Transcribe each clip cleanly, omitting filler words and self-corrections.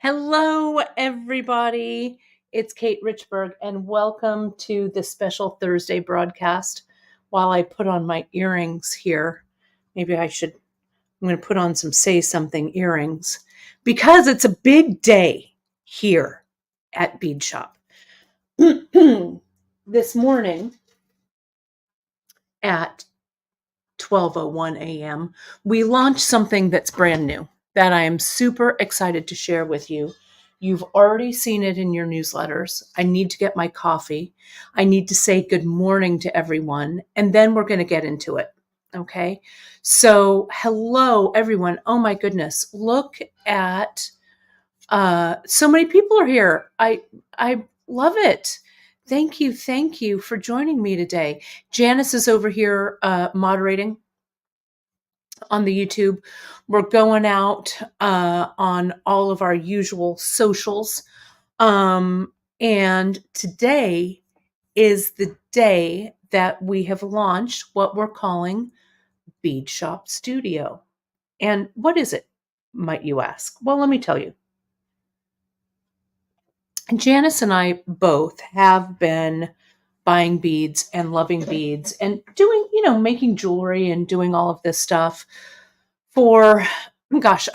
Hello, everybody. It's Kate Richburg, and welcome to this special Thursday broadcast. While I put on my earrings here, I'm going to put on some Say Something earrings because it's a big day here at Bead Shop. This morning at 12:01 a.m., we launched something that's brand new that I am super excited to share with you. You've already seen it in your newsletters. I need to get my coffee. I need to say good morning to everyone, and then we're going to get into it. Okay. So, hello, everyone. Oh my goodness. Look at so many people are here. I love it. Thank you for joining me today. Janice is over here moderating on the YouTube. We're going out on all of our usual socials. And today is the day that we have launched what we're calling beadshopSTUDIO. And what is it, might you ask? Well, let me tell you. Janice and I both have been buying beads and loving beads and doing, making jewelry and doing all of this stuff for,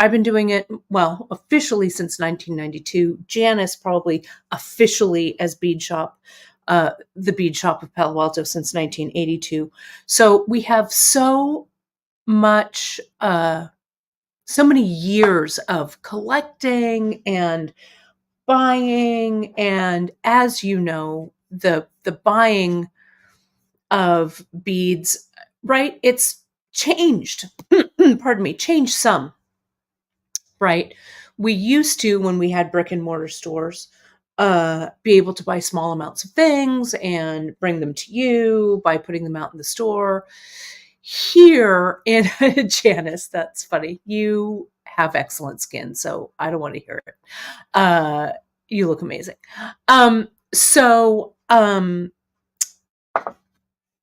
I've been doing it, officially since 1992. Janice probably officially as Bead Shop, the Bead Shop of Palo Alto since 1982. So we have so many years of collecting and buying, and as you know, the buying of beads, right? It's changed. Changed some, right? We used to, when we had brick and mortar stores, be able to buy small amounts of things and bring them to you by putting them out in the store. Here in Janice, that's funny. You have excellent skin, so I don't want to hear it. You look amazing.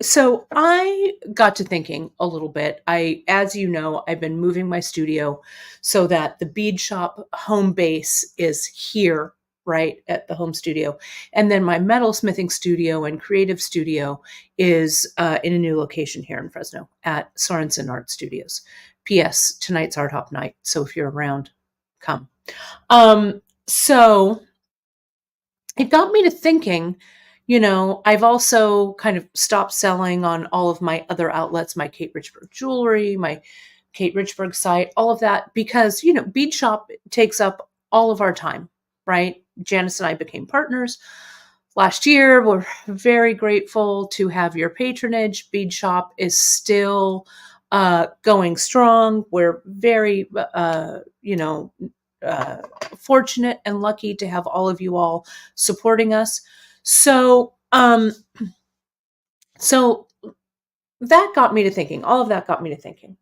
So I got to thinking a little bit. As you know, I've been moving my studio so that the Bead Shop home base is here, right at the home studio. And then my metalsmithing studio and creative studio is in a new location here in Fresno at Sorensen Art Studios. P.S. Tonight's Art Hop night. So if you're around, come. So it got me to thinking, I've also kind of stopped selling on all of my other outlets, my Kate Richburg jewelry, my Kate Richburg site, all of that, because, Bead Shop takes up all of our time, right? Janice and I became partners last year. We're very grateful to have your patronage. Bead Shop is still going strong. We're very, fortunate and lucky to have all of you all supporting us. So that got me to thinking, all of that got me to thinking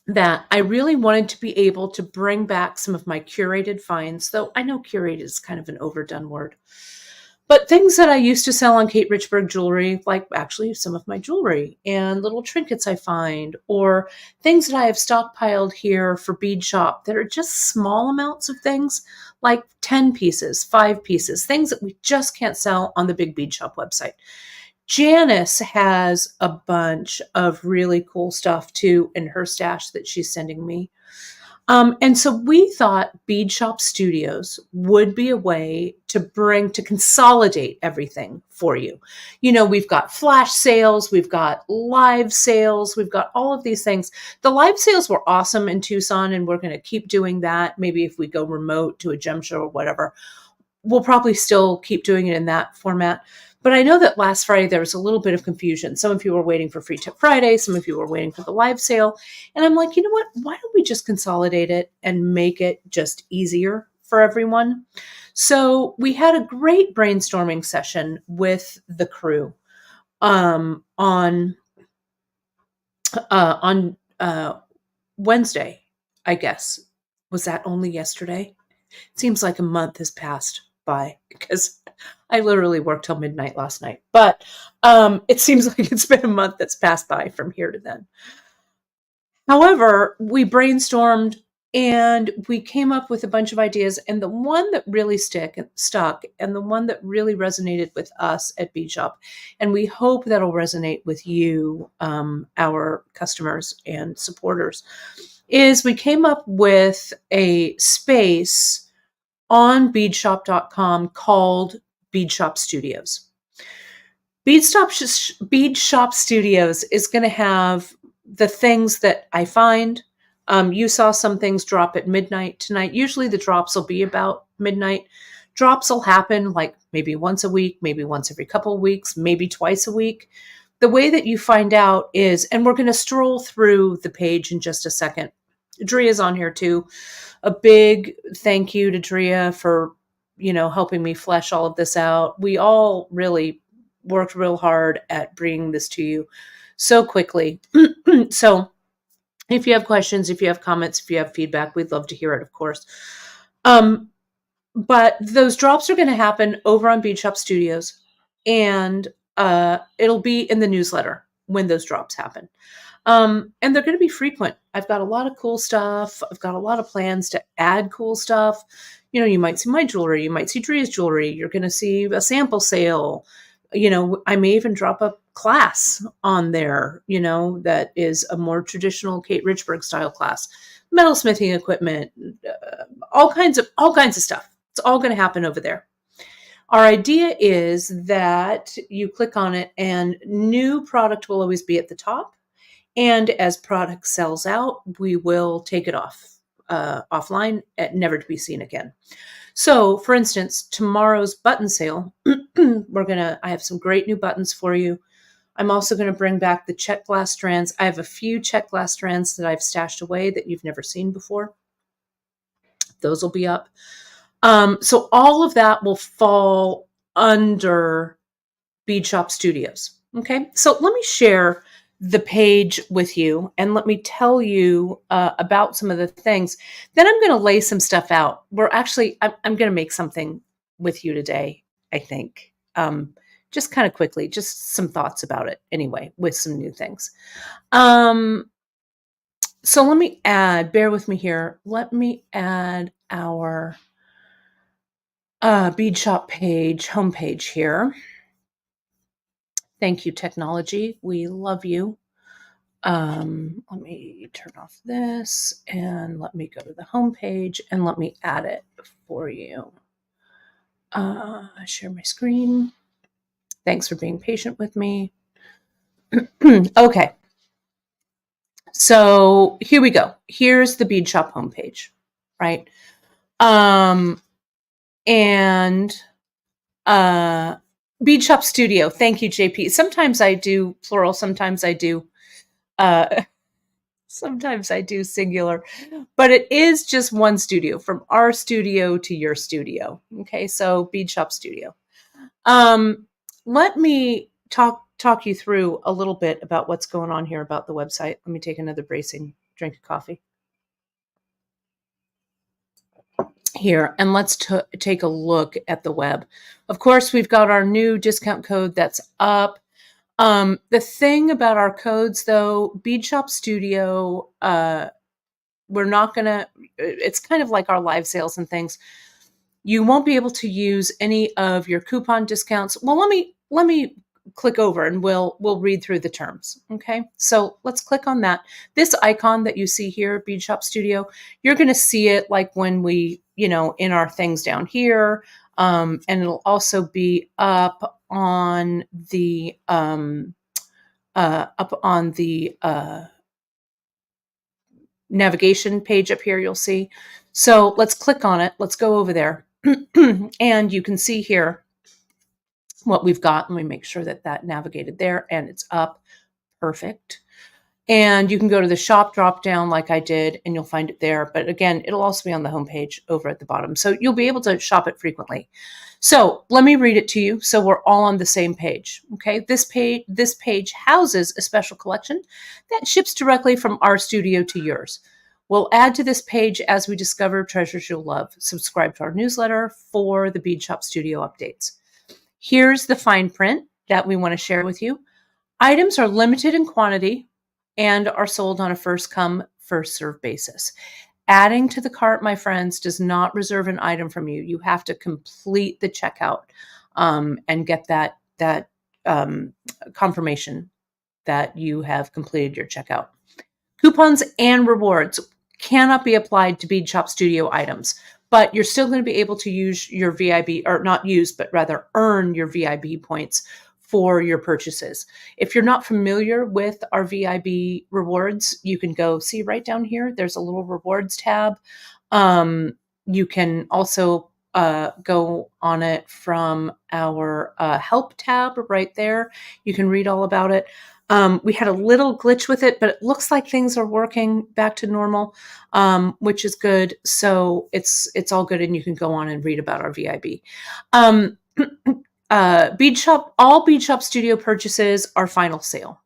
that I really wanted to be able to bring back some of my curated finds, though I know curated is kind of an overdone word. But things that I used to sell on Kate Richburg jewelry, like actually some of my jewelry and little trinkets I find, or things that I have stockpiled here for Bead Shop that are just small amounts of things, like 10 pieces, 5 pieces, things that we just can't sell on the big Bead Shop website. Janice has a bunch of really cool stuff too in her stash that she's sending me. And so we thought Bead Shop Studios would be a way to consolidate everything for you. We've got flash sales, we've got live sales, we've got all of these things. The live sales were awesome in Tucson, and we're going to keep doing that. Maybe if we go remote to a gem show or whatever, we'll probably still keep doing it in that format. But I know that last Friday there was a little bit of confusion. Some of you were waiting for Free Tip Friday. Some of you were waiting for the live sale. And I'm like, you know what? Why don't we just consolidate it and make it just easier for everyone? So we had a great brainstorming session with the crew on Wednesday, I guess. Was that only yesterday? It seems like a month has passed by because I literally worked till midnight last night, but it seems like it's been a month that's passed by from here to then. However, we brainstormed And we came up with a bunch of ideas. And the one that really stuck and the one that really resonated with us at Bead Shop, and we hope that'll resonate with you, our customers and supporters, is we came up with a space on beadshop.com called Bead Shop Studios. Bead Shop Studios is going to have the things that I find. You saw some things drop at midnight tonight. Usually the drops will be about midnight. Drops will happen like maybe once a week, maybe once every couple of weeks, maybe twice a week. The way that you find out is, and we're going to stroll through the page in just a second. Dria's on here too. A big thank you to Dria for, helping me flesh all of this out. We all really worked real hard at bringing this to you so quickly. So if you have questions, if you have comments, if you have feedback, we'd love to hear it, of course. But those drops are going to happen over on Bead Shop Studios, and it'll be in the newsletter when those drops happen. And they're going to be frequent. I've got a lot of cool stuff. I've got a lot of plans to add cool stuff. You might see my jewelry. You might see Dria's jewelry. You're going to see a sample sale. I may even drop a class on there, that is a more traditional Kate Richburg style class, metalsmithing equipment, all kinds of stuff. It's all going to happen over there. Our idea is that you click on it and new product will always be at the top. And as product sells out, we will take it offline, never to be seen again. So, for instance, tomorrow's button sale, I have some great new buttons for you. I'm also going to bring back the check glass strands. I have a few check glass strands that I've stashed away that you've never seen before. Those will be up. So all of that will fall under Bead Shop Studios. Okay, so let me share the page with you and let me tell you about some of the things. Then I'm going to lay some stuff out. I'm going to make something with you today, I think. Just kind of quickly, just some thoughts about it anyway, with some new things. So let me bear with me here. Let me add our Bead Shop homepage here. Thank you, technology. We love you. Let me turn off this and let me go to the homepage and let me add it for you. Share my screen. Thanks for being patient with me. Okay. So here we go. Here's the Bead Shop homepage, right? Bead Shop Studio. Thank you, JP. Sometimes I do plural. Sometimes I do singular, but it is just one studio, from our studio to your studio. Okay, so Bead Shop Studio. Let me talk you through a little bit about what's going on here about the website. Let me take another bracing drink of coffee here, and let's take a look at the web. Of course, we've got our new discount code that's up. The thing about our codes, though, Bead Shop Studio, it's kind of like our live sales and things. You won't be able to use any of your coupon discounts. Well, let me click over and we'll read through the terms. Okay, so let's click on that. This icon that you see here, Bead Shop Studio, you're going to see it like when we, in our things down here, and it'll also be up on the navigation page up here. You'll see. So let's click on it. Let's go over there, and you can see here what we've got. Let me make sure that navigated there and it's up. Perfect. And you can go to the shop drop down like I did, and you'll find it there. But again, it'll also be on the homepage over at the bottom. So you'll be able to shop it frequently. So let me read it to you so we're all on the same page. Okay, this page houses a special collection that ships directly from our studio to yours. We'll add to this page as we discover treasures you'll love. Subscribe to our newsletter for the Bead Shop Studio updates. Here's the fine print that we want to share with you. Items are limited in quantity and are sold on a first come, first served basis. Adding to the cart, my friends, does not reserve an item from you. You have to complete the checkout and get that confirmation that you have completed your checkout. Coupons and rewards cannot be applied to beadshopSTUDIO items, but you're still going to be able to use your VIB, or not use, but rather earn your VIB points for your purchases. If you're not familiar with our VIB rewards, you can go see right down here. There's a little rewards tab. You can also go on it from our help tab right there. You can read all about it. We had a little glitch with it, but it looks like things are working back to normal, which is good. So it's all good, and you can go on and read about our VIB. All beadshopSTUDIO purchases are final sale.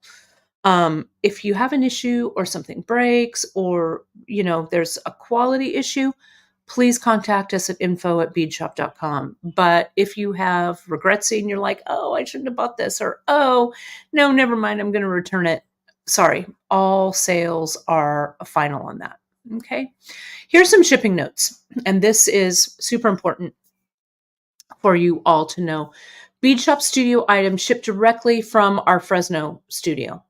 If you have an issue or something breaks, or there's a quality issue, please contact us at info@beadshop.com. But if you have regrets and you're like, oh, I shouldn't have bought this, or oh, no, never mind, I'm going to return it. Sorry, all sales are final on that. Okay. Here's some shipping notes. And this is super important for you all to know. beadshopSTUDIO items ship directly from our Fresno studio.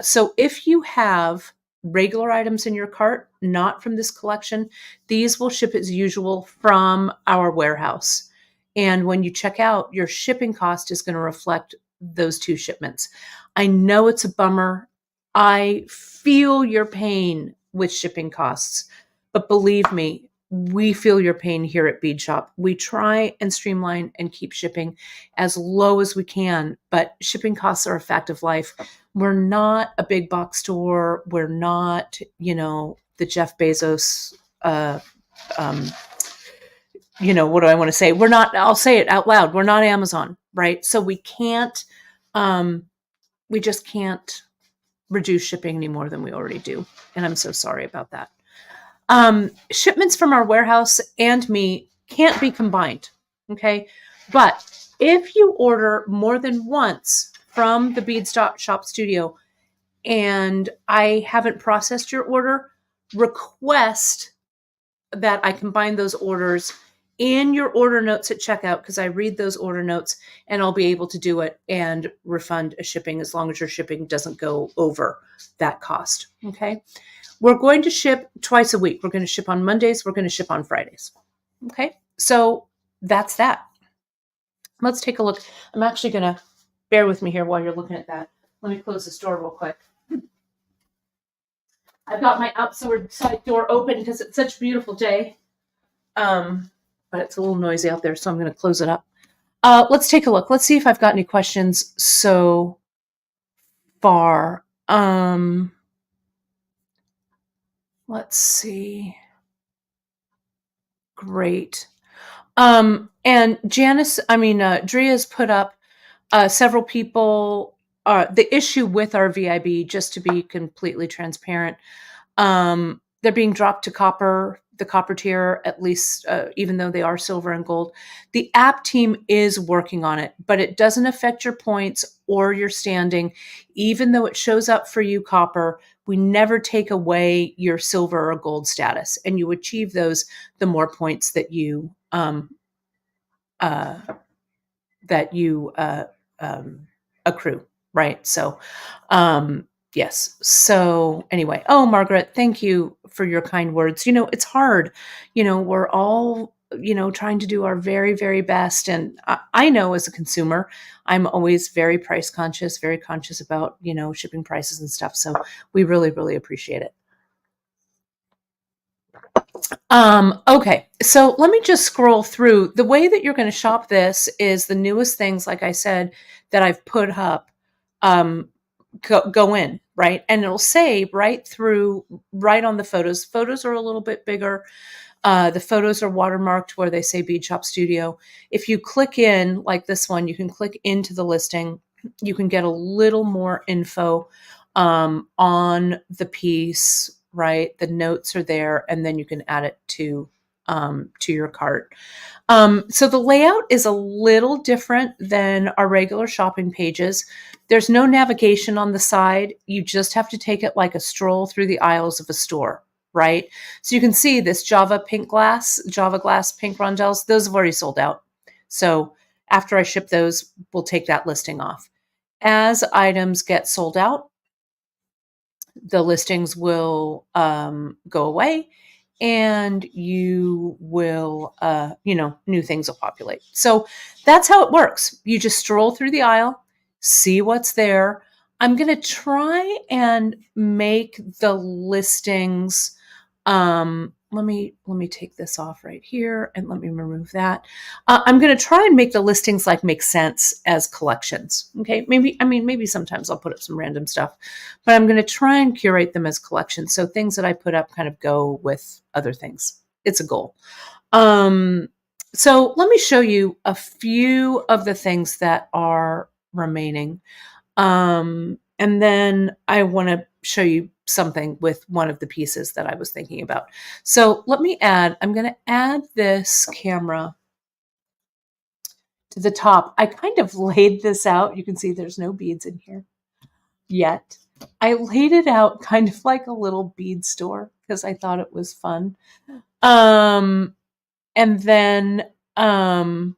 So if you have regular items in your cart, not from this collection, these will ship as usual from our warehouse. And when you check out, your shipping cost is going to reflect those two shipments. I know it's a bummer. I feel your pain with shipping costs, but believe me, we feel your pain here at Bead Shop. We try and streamline and keep shipping as low as we can, but shipping costs are a fact of life. We're not a big box store. We're not, the Jeff Bezos, what do I want to say? We're not, I'll say it out loud. We're not Amazon, right? So we just can't reduce shipping any more than we already do. And I'm so sorry about that. Shipments from our warehouse and me can't be combined. Okay. But if you order more than once from the beadshopSTUDIO and I haven't processed your order, request that I combine those orders in your order notes at checkout, because I read those order notes and I'll be able to do it and refund a shipping as long as your shipping doesn't go over that cost. Okay. We're going to ship twice a week. We're going to ship on Mondays. We're going to ship on Fridays. Okay. So that's that. Let's take a look. I'm actually going to bear with me here while you're looking at that. Let me close this door real quick. I've got my outside door open because it's such a beautiful day. But it's a little noisy out there, so I'm going to close it up. Let's take a look. Let's see if I've got any questions so far. Let's see. Great. And Dria's put up several people, the issue with our VIB, just to be completely transparent, they're being dropped to the copper tier, at least, even though they are silver and gold. The app team is working on it, but it doesn't affect your points or your standing. Even though it shows up for you copper, we never take away your silver or gold status, and you achieve those the more points that you accrue, right? So, yes. So anyway, Margaret, thank you for your kind words. It's hard. We're all, trying to do our very, very best. And I know as a consumer, I'm always very price conscious, very conscious about, shipping prices and stuff. So we really, really appreciate it. Okay, so let me just scroll through. The way that you're going to shop this is the newest things, like I said, that I've put up, go in, right? And it'll say right on the photos. Photos are a little bit bigger. The photos are watermarked where they say beadshopSTUDIO. If you click in, like this one, you can click into the listing. You can get a little more info on the piece, right? The notes are there, and then you can add it to your cart. So the layout is a little different than our regular shopping pages. There's no navigation on the side. You just have to take it like a stroll through the aisles of a store. right? So you can see this Java glass pink rondelles, those have already sold out. So after I ship those, we'll take that listing off. As items get sold out, the listings will go away, and you will, new things will populate. So that's how it works. You just stroll through the aisle, see what's there. I'm going to try and make the listings. Let me take this off right here and let me remove that. I'm going to try and make the listings like make sense as collections. Okay. Maybe sometimes I'll put up some random stuff, but I'm going to try and curate them as collections. So things that I put up kind of go with other things. It's a goal. So let me show you a few of the things that are remaining. And then I want to show you something with one of the pieces that I was thinking about. So I'm going to add this camera to the top. I kind of laid this out. You can see there's no beads in here yet. I laid it out kind of like a little bead store because I thought it was fun. And then I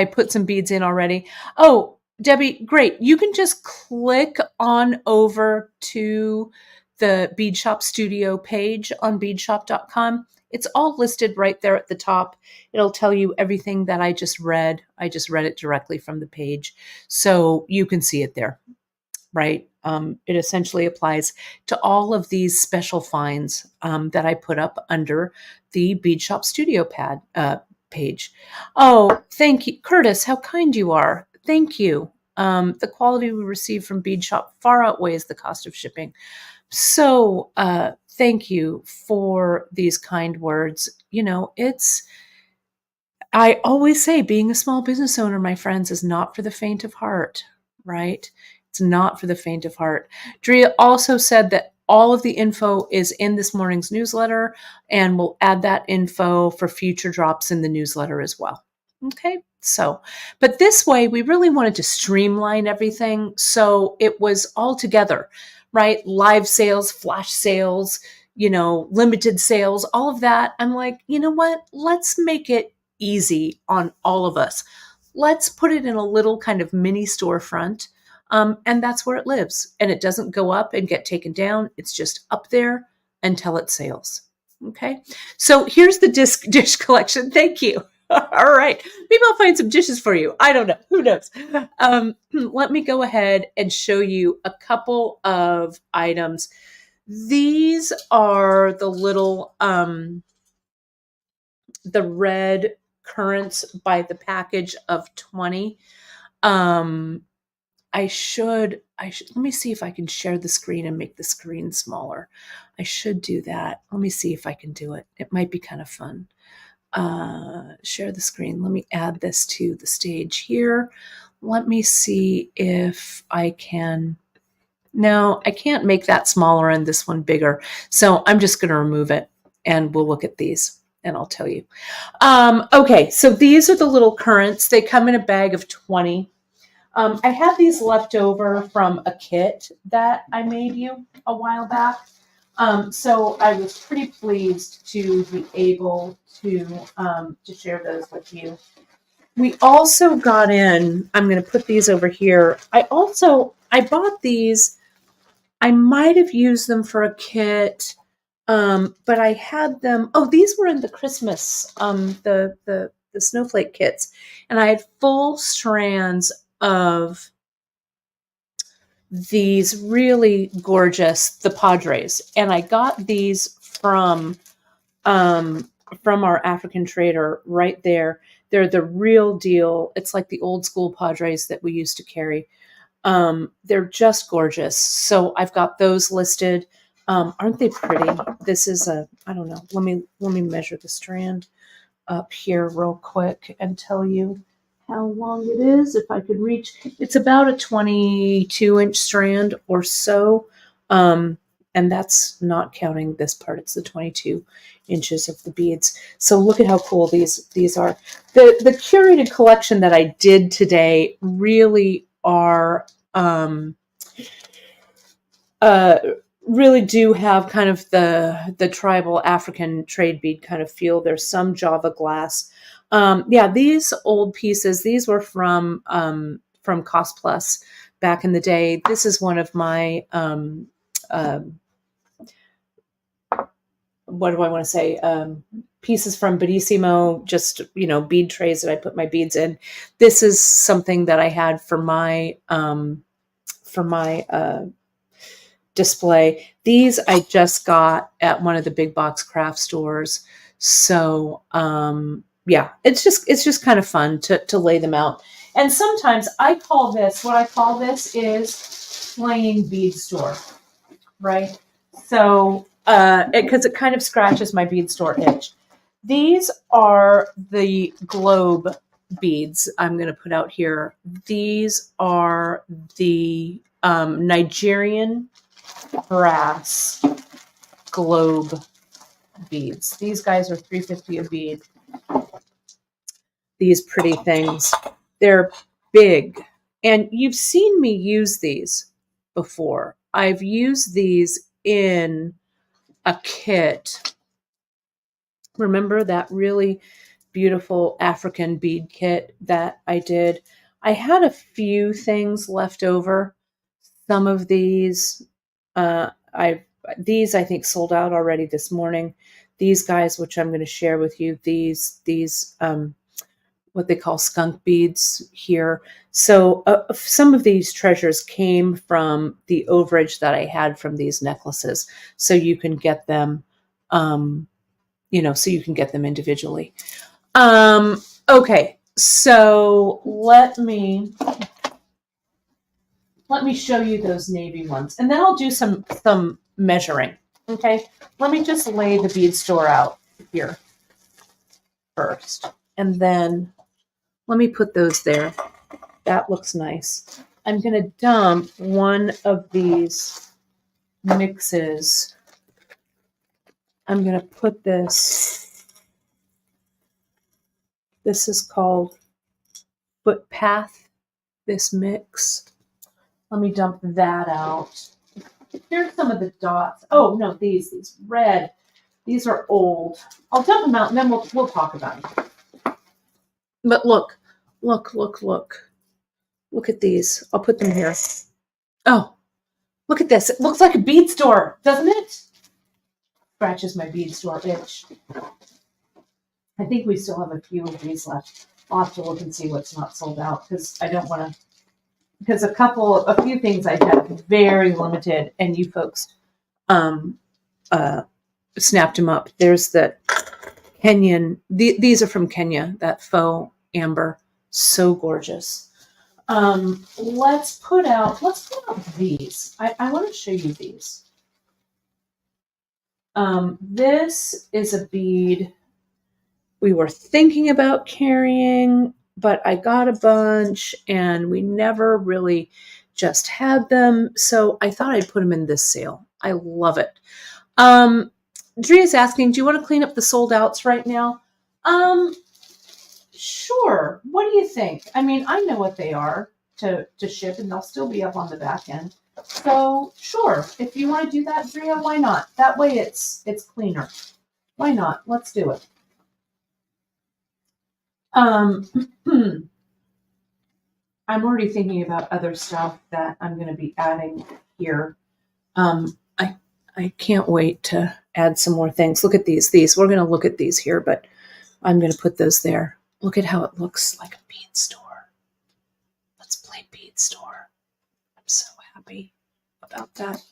put some beads in already. Oh, Debbie, great. You can just click on over to the Bead Shop Studio page on beadshop.com. It's all listed right there at the top. It'll tell you everything that I just read. I just read it directly from the page. So you can see it there, right? It essentially applies to all of these special finds that I put up under the Bead Shop Studio page. Oh, thank you. Curtis, how kind you are. Thank you. The quality we receive from Bead Shop far outweighs the cost of shipping. So thank you for these kind words. I always say being a small business owner, my friends, is not for the faint of heart, right? It's not for the faint of heart. Drea also said that all of the info is in this morning's newsletter, and we'll add that info for future drops in the newsletter as well. Okay, but this way we really wanted to streamline everything so it was all together, right? Live sales, flash sales, limited sales, all of that. I'm like, you know what? Let's make it easy on all of us. Let's put it in a little kind of mini storefront. And that's where it lives. And it doesn't go up and get taken down. It's just up there until it sales. Okay. So here's the dish collection. Thank you. All right. Maybe I'll find some dishes for you. I don't know. Who knows? Let me go ahead and show you a couple of items. These are the little, the red currants by the package of 20. I should, let me see if I can share the screen and make the screen smaller. I should do that. Let me see if I can do it. It might be kind of fun. Share the screen. Let me add this to the stage here. Let me see if I can. No, I can't make that smaller and this one bigger. So I'm just going to remove it and we'll look at these and I'll tell you. Okay, so these are the little currants. They come in a bag of 20. I had these left over from a kit that I made you a while back. So I was pretty pleased to be able to share those with you. We also got in, I'm going to put these over here. I bought these. I might have used them for a kit, but I had them. Oh, these were in the Christmas, the snowflake kits. And I had full strands of these really gorgeous, the Padres. And I got these from our African trader right there. They're the real deal. It's like the old school Padres that we used to carry. They're just gorgeous. So I've got those listed. Aren't they pretty? This is I don't know. Let me measure the strand up here real quick and tell you how long it is, if I could reach. It's about a 22-inch strand or so. And that's not counting this part. It's the 22 inches of the beads. So look at how cool these are. The curated collection that I did today really are really do have kind of the tribal African trade bead kind of feel. There's some Java glass. Yeah, these old pieces, these were from Cost Plus back in the day. This is one of my uh, what do I want to say? Pieces from Bedissimo, just, bead trays that I put my beads in. This is something that I had for my display. These I just got at one of the big box craft stores. So yeah, it's just kind of fun to lay them out. And sometimes what I call this is playing bead store, right? So because it kind of scratches my bead store itch. These are the globe beads I'm going to put out here. These are the Nigerian brass globe beads. These guys are $3.50 a bead. These pretty things. They're big. And you've seen me use these before. I've used these in a kit. Remember that really beautiful African bead kit that I did? I had a few things left over. Some of these, I think sold out already this morning. These guys, which I'm going to share with you, these what they call skunk beads here. So some of these treasures came from the overage that I had from these necklaces. So you can get them, so you can get them individually. Okay, so let me show you those navy ones, and then I'll do some measuring. Okay, let me just lay the bead store out here first, and then let me put those there. That looks nice. I'm going to dump one of these mixes. I'm going to put this. This is called Footpath, this mix. Let me dump that out. Here's some of the dots. Oh, no, these red. These are old. I'll dump them out, and then we'll talk about them. But look. Look at these. I'll put them here. Oh, look at this. It looks like a bead store, doesn't it? Scratches my bead store itch. I think we still have a few of these left. I'll have to look and see what's not sold out, because I don't want to. Because a few things I have very limited, and you folks snapped them up. There's the Kenyan. These are from Kenya. That faux amber, so gorgeous. Let's put out these. I want to show you these. This is a bead we were thinking about carrying, but I got a bunch and we never really just had them. So I thought I'd put them in this sale. I love it. Drea's asking, do you want to clean up the sold outs right now? Sure. What do you think? I mean, I know what they are to ship, and they'll still be up on the back end. So sure, if you want to do that, Drea, why not? That way it's cleaner. Why not? Let's do it. I'm already thinking about other stuff that I'm going to be adding here. I can't wait to add some more things. Look at these. We're going to look at these here, but I'm going to put those there. Look at how it looks like a bead store. Let's play bead store. I'm so happy about that.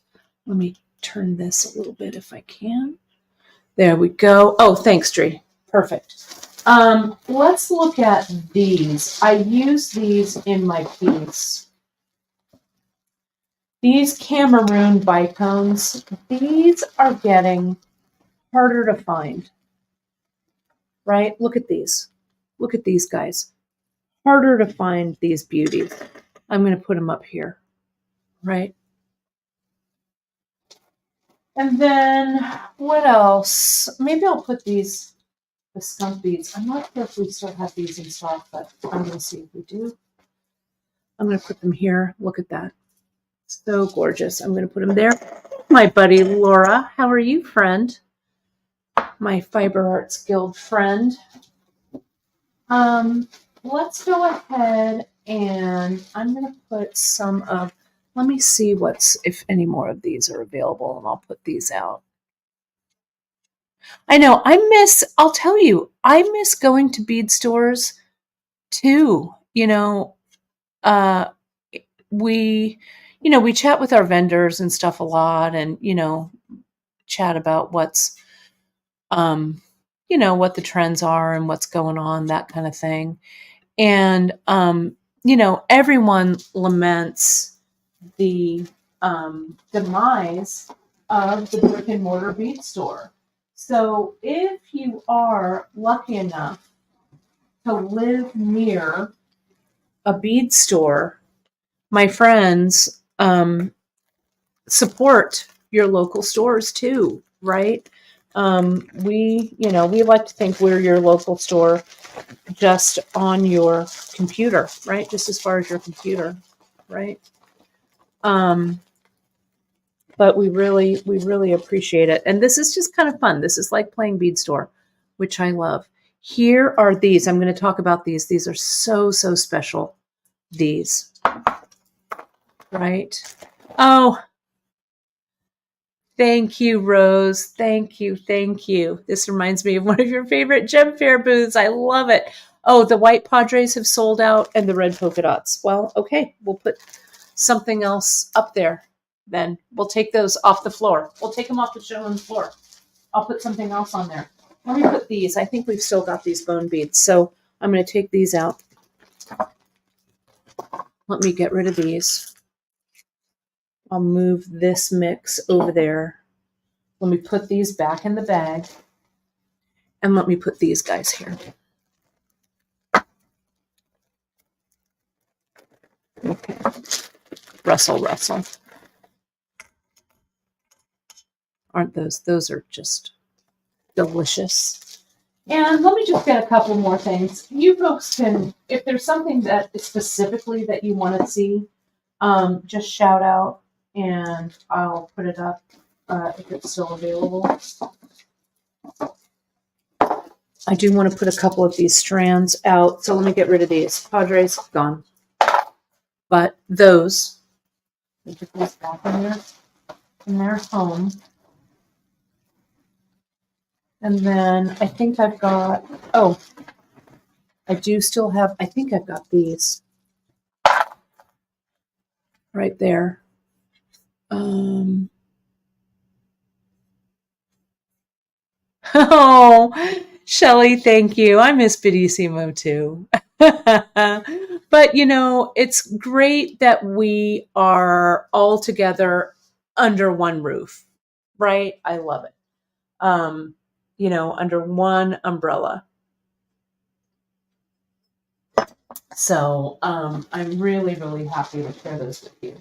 Let me turn this a little bit if I can. There we go. Oh, thanks, Dree. Perfect. Let's look at these. I use these in my piece. These Cameroon bicones, these are getting harder to find, right? Look at these. Look at these guys. Harder to find these beauties. I'm going to put them up here, right? And then what else? Maybe I'll put the skunk beads. I'm not sure if we still have these in stock, but I'm going to see if we do. I'm going to put them here. Look at that. So gorgeous. I'm going to put them there. My buddy Laura, how are you, friend? My Fiber Arts Guild friend. Let's go ahead and I'm going to put some of, let me see if any more of these are available, and I'll put these out. I know, I'll tell you, I miss going to bead stores too. Uh, we chat with our vendors and stuff a lot, and, chat about what the trends are and what's going on, that kind of thing. And, everyone laments the demise of the brick and mortar bead store. So if you are lucky enough to live near a bead store, my friends, support your local stores too, right? We like to think we're your local store just on your computer, right? Just as far as your computer, right? But we really appreciate it. And this is just kind of fun. This is like playing bead store, which I love. Here are these. I'm going to talk about these. These are so special. These, right? Oh, thank you, Rose. Thank you. This reminds me of one of your favorite gem fair booths. I love it. Oh, the white Padres have sold out and the red polka dots. Well, okay, we'll put something else up there then. We'll take those off the floor. We'll take them off the show on the floor. I'll put something else on there. Let me put these. I think we've still got these bone beads. So I'm going to take these out. Let me get rid of these. I'll move this mix over there. Let me put these back in the bag. And let me put these guys here. Okay. Rustle. Aren't those are just delicious. And let me just get a couple more things. You folks can, if there's something that is specifically that you want to see, just shout out and I'll put it up if it's still available. I do want to put a couple of these strands out, so let me get rid of these. Padres, gone. But those, we put these back in their home. And then I think I've got, I do still have, I think I've got these right there. Oh, Shelly, thank you. I miss Bidissimo too. But, it's great that we are all together under one roof, right? I love it. Under one umbrella. So I'm really happy to share those with you.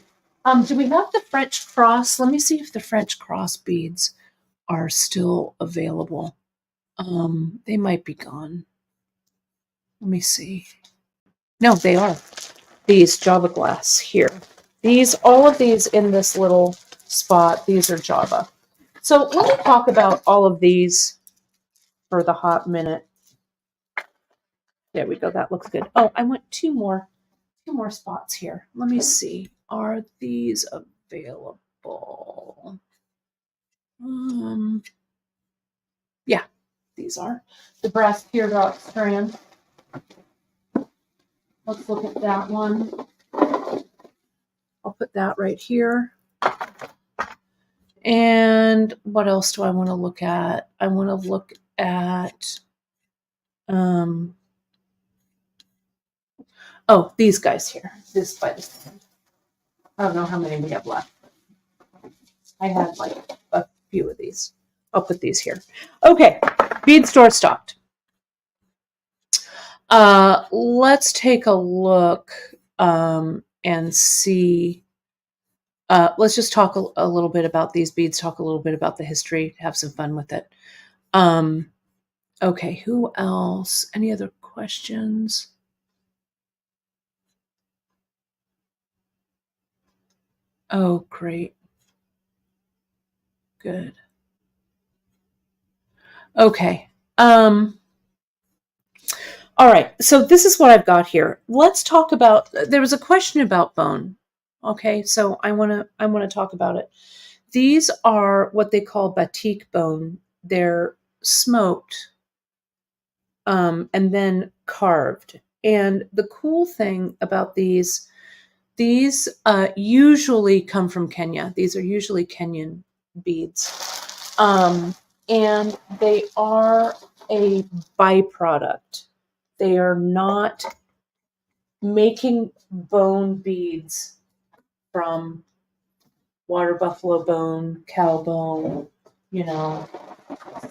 Do we have the French cross? Let me see if the French cross beads are still available. They might be gone. Let me see. No, they are. These Java glass here. All of these in this little spot, these are Java. So let me talk about all of these for the hot minute. There we go. That looks good. Oh, I want two more spots here. Let me see. Are these available? Yeah, these are. The brass teardrop strand. Let's look at that one. I'll put that right here. And what else do I want to look at? I want to look at, these guys here. This by this hand. I don't know how many we have left. I had like a few of these. I'll put these here. Okay, bead store stocked. Let's take a look and see. Let's just talk a little bit about these beads, talk a little bit about the history, have some fun with it. Okay, who else? Any other questions? Oh, great. Good. Okay. All right. So this is what I've got here. Let's talk about, there was a question about bone. Okay. So I want to talk about it. These are what they call batik bone. They're smoked, and then carved. And the cool thing about these usually come from Kenya. These are usually Kenyan beads. And they are a byproduct. They are not making bone beads from water buffalo bone, cow bone, you know,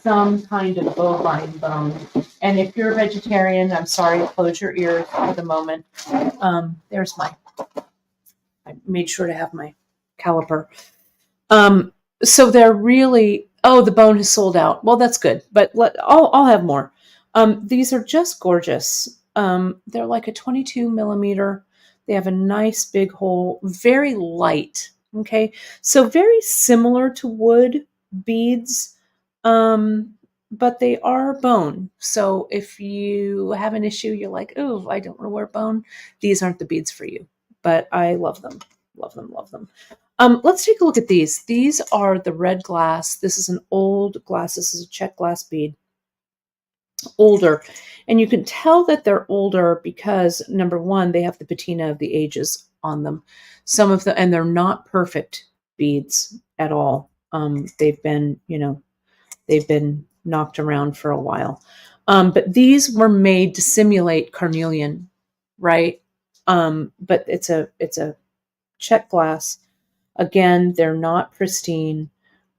some kind of bovine bone. And if you're a vegetarian, I'm sorry, close your ears for the moment. I made sure to have my caliper. So they're really, oh, the bone has sold out. Well, that's good, but I'll have more. These are just gorgeous. They're like a 22 millimeter. They have a nice big hole, very light. Okay. So very similar to wood beads. But they are bone. So if you have an issue, you're like, oh, I don't want to wear bone. These aren't the beads for you, but I love them. Love them, love them. Let's take a look at these. These are the red glass. This is an old glass. This is a Czech glass bead. Older. And you can tell that they're older because, number one, they have the patina of the ages on them. Some of them, and they're not perfect beads at all. They've been knocked around for a while. But these were made to simulate carnelian, right? But it's a Czech glass. Again, they're not pristine.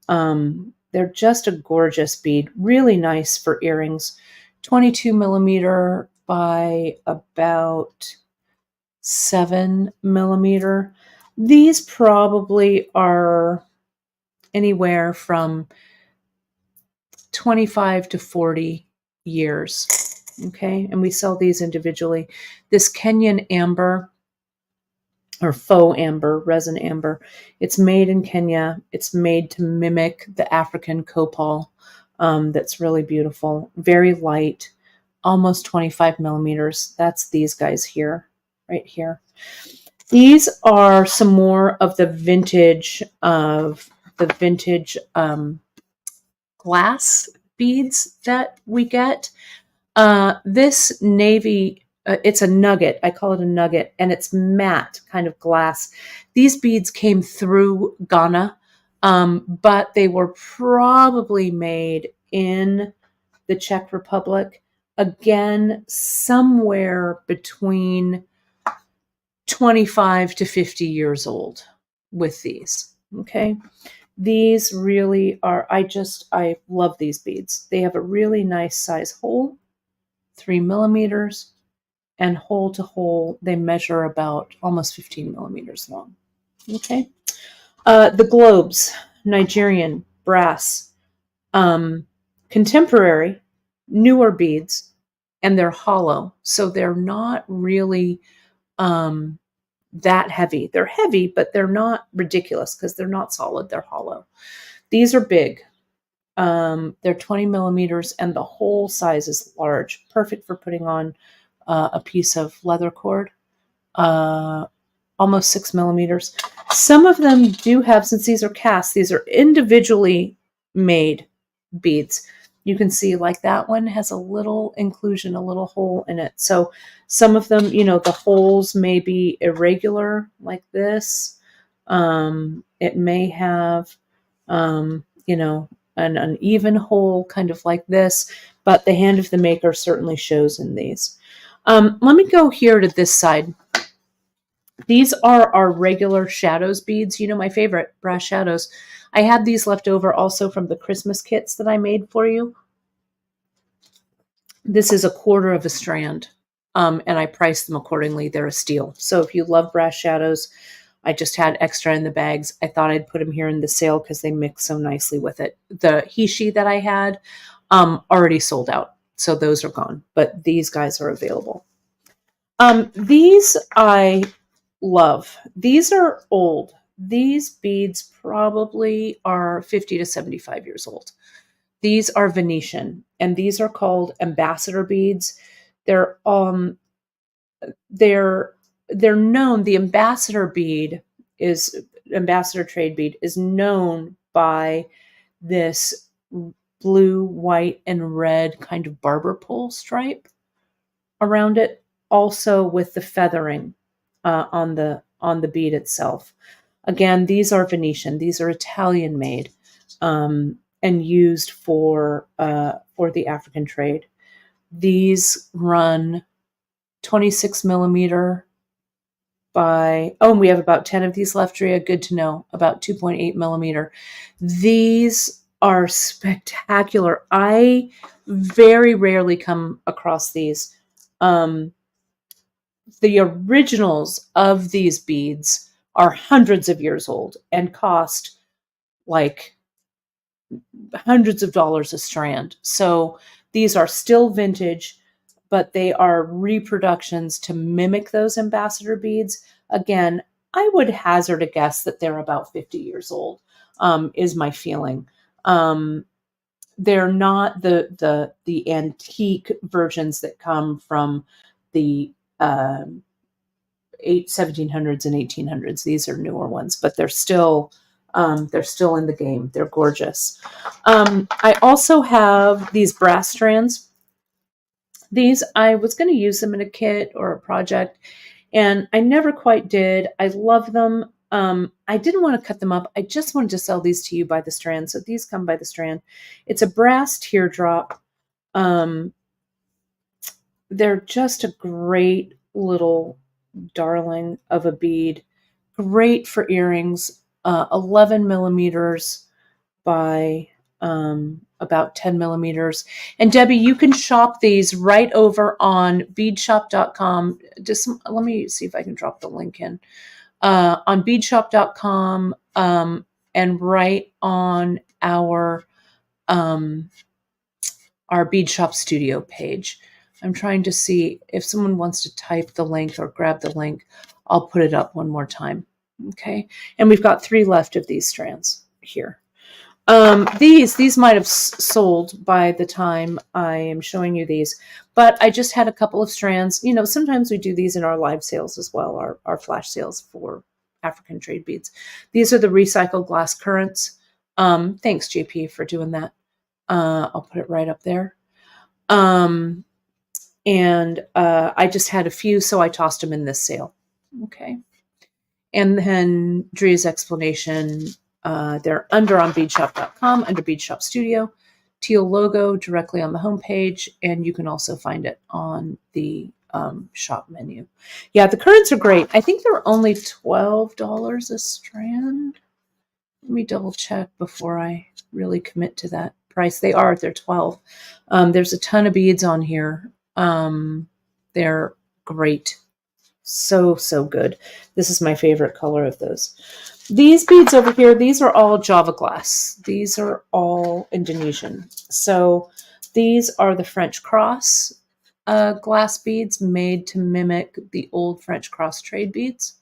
They're just a gorgeous bead. Really nice for earrings. 22 millimeter by about 7 millimeter. These probably are anywhere from 25 to 40 years. Okay. And we sell these individually. This Kenyan amber, or faux amber, resin amber. It's made in Kenya. It's made to mimic the African copal. That's really beautiful. Very light, almost 25 millimeters. That's these guys here, right here. These are some more of the vintage glass beads that we get. This navy, it's a nugget. I call it a nugget, and it's matte kind of glass. These beads came through Ghana, but they were probably made in the Czech Republic. Again, somewhere between 25 to 50 years old with these. Okay. These really are, I love these beads. They have a really nice size hole, 3 millimeters, and hole to hole, they measure about almost 15 millimeters long. Okay. The globes, Nigerian, brass, contemporary, newer beads, and they're hollow. So they're not really that heavy. They're heavy, but they're not ridiculous because they're not solid. They're hollow. These are big. They're 20 millimeters, and the hole size is large. Perfect for putting on a piece of leather cord. Almost 6 millimeters. Some of them do have, since these are cast, these are individually made beads. You can see like that one has a little inclusion, a little hole in it. So some of them, the holes may be irregular like this. It may have, an uneven hole kind of like this, but the hand of the maker certainly shows in these. Let me go here to this side. These are our regular shadows beads. My favorite, brass shadows. I had these left over also from the Christmas kits that I made for you. This is 1/4 of a strand, and I priced them accordingly. They're a steal. So if you love brass shadows, I just had extra in the bags. I thought I'd put them here in the sale because they mix so nicely with it. The Hishi that I had already sold out, so those are gone. But these guys are available. These I love. These are old. these beads probably are 50 to 75 years old. These are Venetian, and these are called ambassador beads. They're they're they're known. The ambassador trade bead is known by this blue, white, and red kind of barber pole stripe around it, also with the feathering on the bead itself. Again, these are Venetian. These are Italian made and used for the African trade. These run 26 millimeter by, oh, and we have about 10 of these left, Drea. Good to know. About 2.8 millimeter. These are spectacular. I very rarely come across these. The originals of these beads are hundreds of years old and cost like hundreds of dollars a strand. So these are still vintage, but they are reproductions to mimic those ambassador beads. Again, I would hazard a guess that they're about 50 years old, is my feeling. They're not the antique versions that come from the 1700s and 1800s. These are newer ones, but they're still in the game. They're gorgeous. I also have these brass strands. These, I was going to use them in a kit or a project, and I never quite did. I love them. I didn't want to cut them up. I just wanted to sell these to you by the strand. So these come by the strand. It's a brass teardrop. They're just a great little darling of a bead. Great for earrings. 11 millimeters by about 10 millimeters. And Debbie, you can shop these right over on beadshop.com. Let me see if I can drop the link in. On beadshop.com and right on our Bead Shop Studio page. I'm trying to see if someone wants to type the link or grab the link. I'll put it up one more time. Okay. And we've got 3 left of these strands here. These might have sold by the time I am showing you these, but I just had a couple of strands. You know, sometimes we do these in our live sales as well, our flash sales for African trade beads. These are the recycled glass currents. Thanks, JP, for doing that. I'll put it right up there. And I just had a few, so I tossed them in this sale. Okay. And then Drea's explanation, they're under on beadshop.com, under Bead Shop Studio, teal logo directly on the homepage, and you can also find it on the shop menu. Yeah, the currents are great. I think they're only $12 a strand. Let me double check before I really commit to that price. They're 12. There's a ton of beads on here. They're great. So good. This is my favorite color of those. These beads over here, these are all Java glass. These are all Indonesian. So these are the French cross glass beads made to mimic the old French cross trade beads.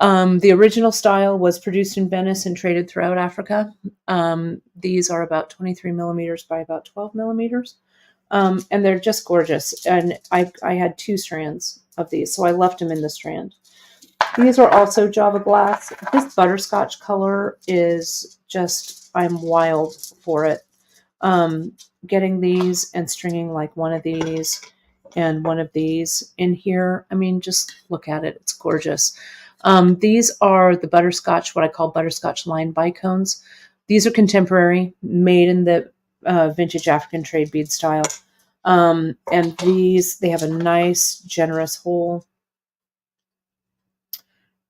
The original style was produced in Venice and traded throughout Africa. These are about 23 millimeters by about 12 millimeters. And they're just gorgeous. And I had 2 strands of these, so I left them in the strand. These are also Java glass. This butterscotch color is just, I'm wild for it. Getting these and stringing like one of these and one of these in here. I mean, just look at it. It's gorgeous. These are the butterscotch, what I call butterscotch line bicones. These are contemporary, made in the vintage African trade bead style. And these, they have a nice, generous hole.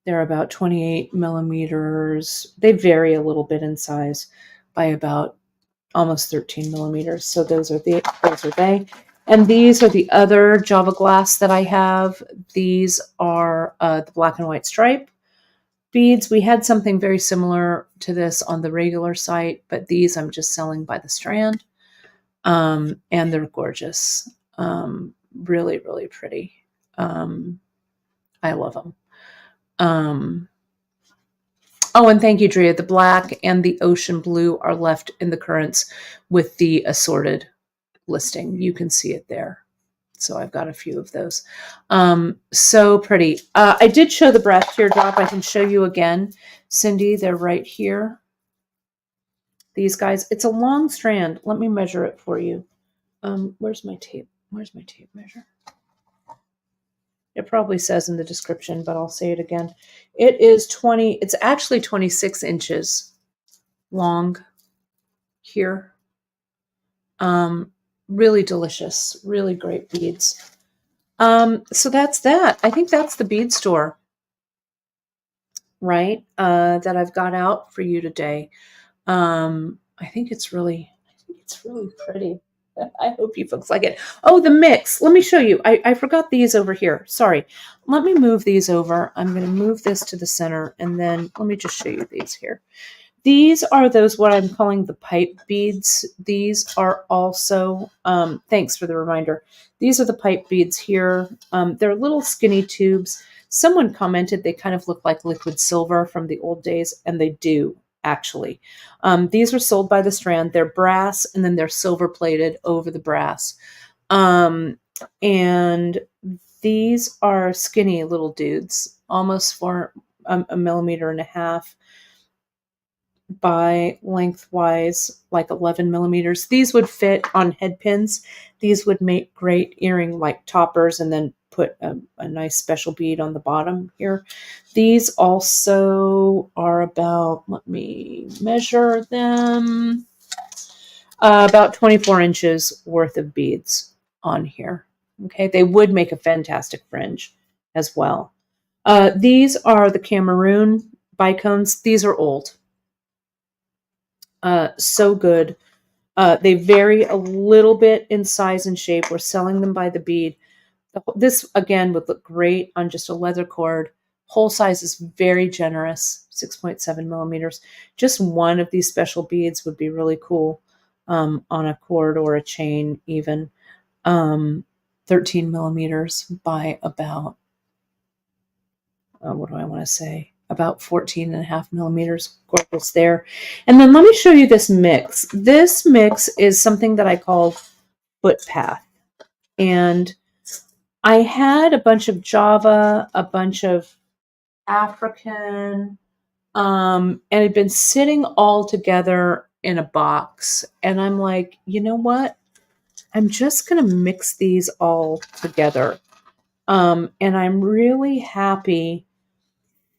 They're about 28 millimeters. They vary a little bit in size by about almost 13 millimeters. So those are they. And these are the other Java glass that I have. These are the black and white stripe beads. We had something very similar to this on the regular site, but these I'm just selling by the strand. And they're gorgeous. Really, really pretty. I love them. Oh, and thank you, Drea. The black and the ocean blue are left in the currants with the assorted listing. You can see it there. So I've got a few of those. So pretty. I did show the brass teardrop. I can show you again. Cindy, they're right here. These guys. It's a long strand. Let me measure it for you. Where's my tape? Where's my tape measure? It probably says in the description, but I'll say it again. It is 20, it's actually 26 inches long here. Really delicious, really great beads. So that's that. I think that's the bead store, right? That I've got out for you today. I think it's really pretty. I hope you folks like it. Oh, the mix. Let me show you. I forgot these over here. Sorry. Let me move these over. I'm going to move this to the center, and then let me just show you these here. These are those, what I'm calling the pipe beads. These are also, thanks for the reminder. These are the pipe beads here. They're little skinny tubes. Someone commented they kind of look like liquid silver from the old days, and they do, actually. These are sold by the strand. They're brass, and then they're silver plated over the brass. And these are skinny little dudes, almost 1.5 millimeters by lengthwise, like 11 millimeters. These would fit on head pins. These would make great earring like toppers, and then put a nice special bead on the bottom here. These also are about, let me measure them, about 24 inches worth of beads on here. Okay, they would make a fantastic fringe as well. These are the Cameroon bicones. These are old. So good. They vary a little bit in size and shape. We're selling them by the bead. This, again, would look great on just a leather cord. Hole size is very generous, 6.7 millimeters. Just one of these special beads would be really cool on a cord or a chain even. 13 millimeters by about, what do I want to say? About 14.5 millimeters. Gorgeous there. And then let me show you this mix. This mix is something that I call footpath. And I had a bunch of Java, a bunch of African, and it had been sitting all together in a box. And I'm like, you know what? I'm just going to mix these all together. And I'm really happy.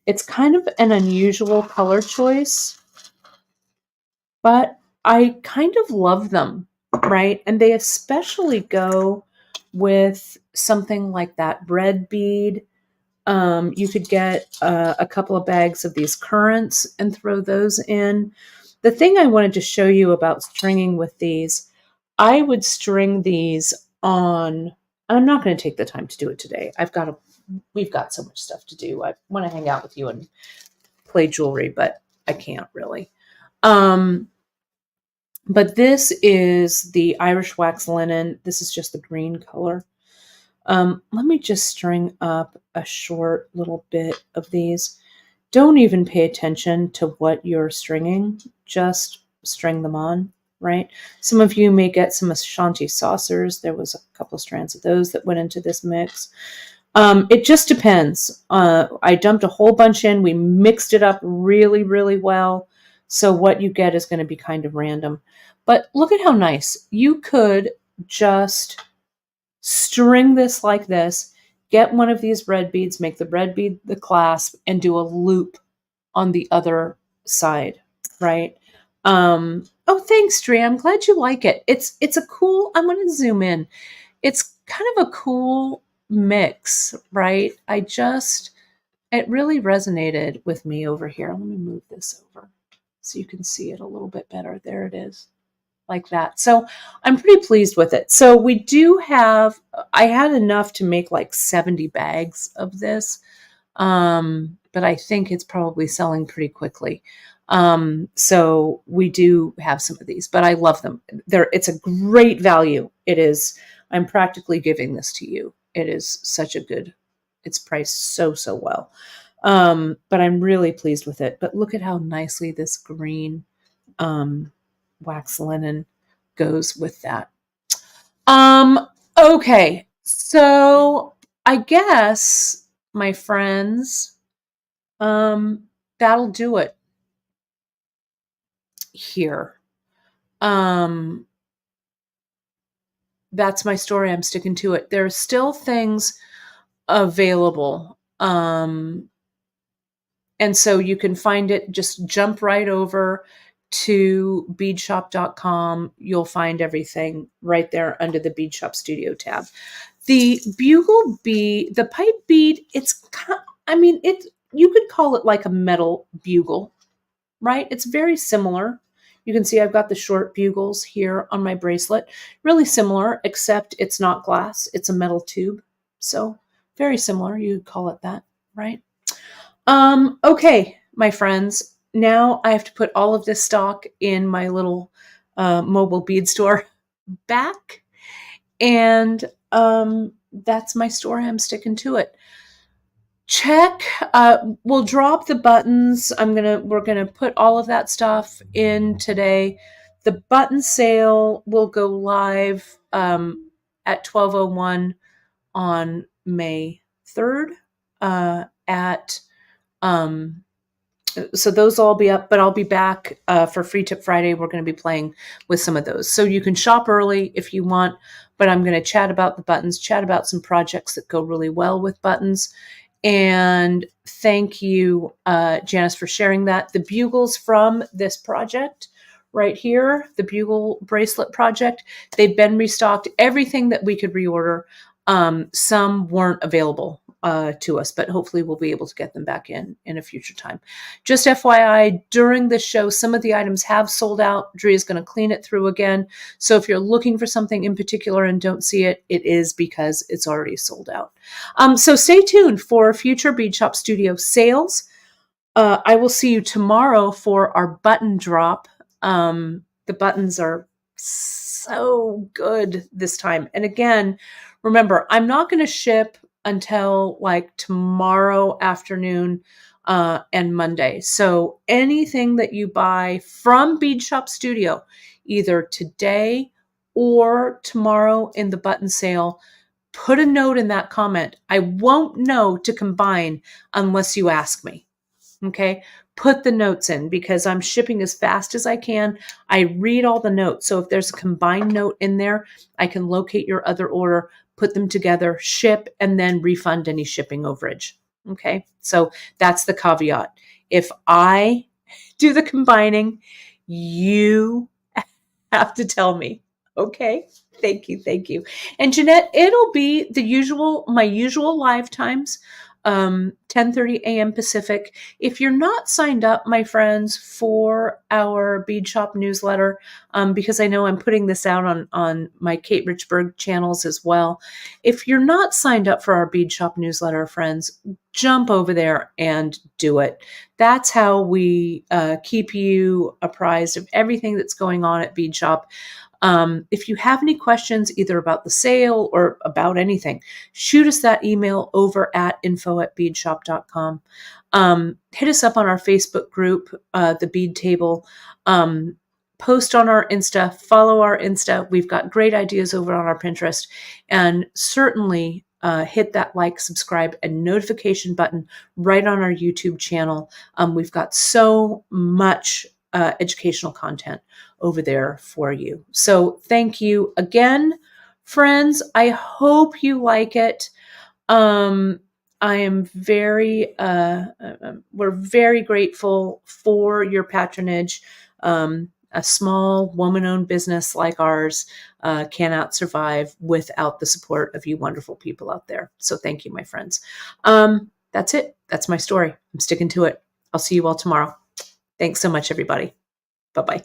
It's kind of an unusual color choice, but I kind of love them, right? And they especially go with something like that red bead. You could get a couple of bags of these currants and throw those in. The thing I wanted to show you about stringing with these, I would string these on, I'm not going to take the time to do it today. We've got so much stuff to do. I want to hang out with you and play jewelry, but I can't really. But this is the Irish wax linen. This is just the green color. Let me just string up a short little bit of these. Don't even pay attention to what you're stringing. Just string them on, right? Some of you may get some Ashanti saucers. There was a couple of strands of those that went into this mix. It just depends. I dumped a whole bunch in. We mixed it up really, really well. So what you get is going to be kind of random. But look at how nice. You could just string this like this, get one of these red beads, make the red bead the clasp, and do a loop on the other side, right? Oh, thanks, Dre. I'm glad you like it. It's a cool, I'm going to zoom in. It's kind of a cool mix, right? It really resonated with me over here. Let me move this over so you can see it a little bit better. There it is, like that. So I'm pretty pleased with it. So we do have, I had enough to make like 70 bags of this, but I think it's probably selling pretty quickly. So we do have some of these, but I love them. It's a great value. It is. I'm practically giving this to you. It is such a good, it's priced so, so well. But I'm really pleased with it. But look at how nicely this green wax linen goes with that. Okay, so I guess, my friends, that'll do it here. That's my story. I'm sticking to it. There are still things available. And so you can find it, just jump right over to beadshop.com. You'll find everything right there under the Bead Shop Studio tab. The bugle bead, the pipe bead, you could call it like a metal bugle, right? It's very similar. You can see I've got the short bugles here on my bracelet. Really similar, except it's not glass. It's a metal tube. So very similar. You'd call it that, right? Okay, my friends. Now I have to put all of this stock in my little mobile bead store back. And that's my story. I'm sticking to it. Check. We'll drop the buttons. We're gonna put all of that stuff in today. The button sale will go live at 12:01 on May 3rd. So those will all be up, but I'll be back for Free Tip Friday. We're going to be playing with some of those. So you can shop early if you want, but I'm going to chat about the buttons, chat about some projects that go really well with buttons. And thank you, Janice, for sharing that. The bugles from this project right here, the bugle bracelet project, they've been restocked. Everything that we could reorder, some weren't available to us, but hopefully we'll be able to get them back in a future time. Just FYI, during the show, some of the items have sold out. Dre is going to clean it through again. So if you're looking for something in particular and don't see it, it is because it's already sold out. So stay tuned for future Bead Shop Studio sales. I will see you tomorrow for our button drop. The buttons are so good this time. And again, remember, I'm not going to ship until like tomorrow afternoon and Monday. So anything that you buy from Bead Shop Studio, either today or tomorrow in the button sale, put a note in that comment. I won't know to combine unless you ask me. Okay, put the notes in because I'm shipping as fast as I can. I read all the notes. So if there's a combined note in there, I can locate your other order, put them together, ship, and then refund any shipping overage. Okay, so that's the caveat. If I do the combining, you have to tell me. Okay, thank you, thank you. And Jeanette, it'll be my usual live times. 10:30 a.m. Pacific. If you're not signed up, my friends, for our Bead Shop newsletter, because I know I'm putting this out on my Kate Richburg channels as well. If you're not signed up for our Bead Shop newsletter, friends, jump over there and do it. That's how we keep you apprised of everything that's going on at Bead Shop. If you have any questions either about the sale or about anything, shoot us that email over at info@beadshop.com. Hit us up on our Facebook group, the Bead Table. Post on our Insta, follow our Insta. We've got great ideas over on our Pinterest. And certainly hit that like, subscribe, and notification button right on our YouTube channel. We've got so much educational content over there for you. So thank you again, friends. I hope you like it. I am we're very grateful for your patronage. A small woman-owned business like ours cannot survive without the support of you wonderful people out there. So thank you, my friends. That's it. That's my story. I'm sticking to it. I'll see you all tomorrow. Thanks so much, everybody. Bye-bye.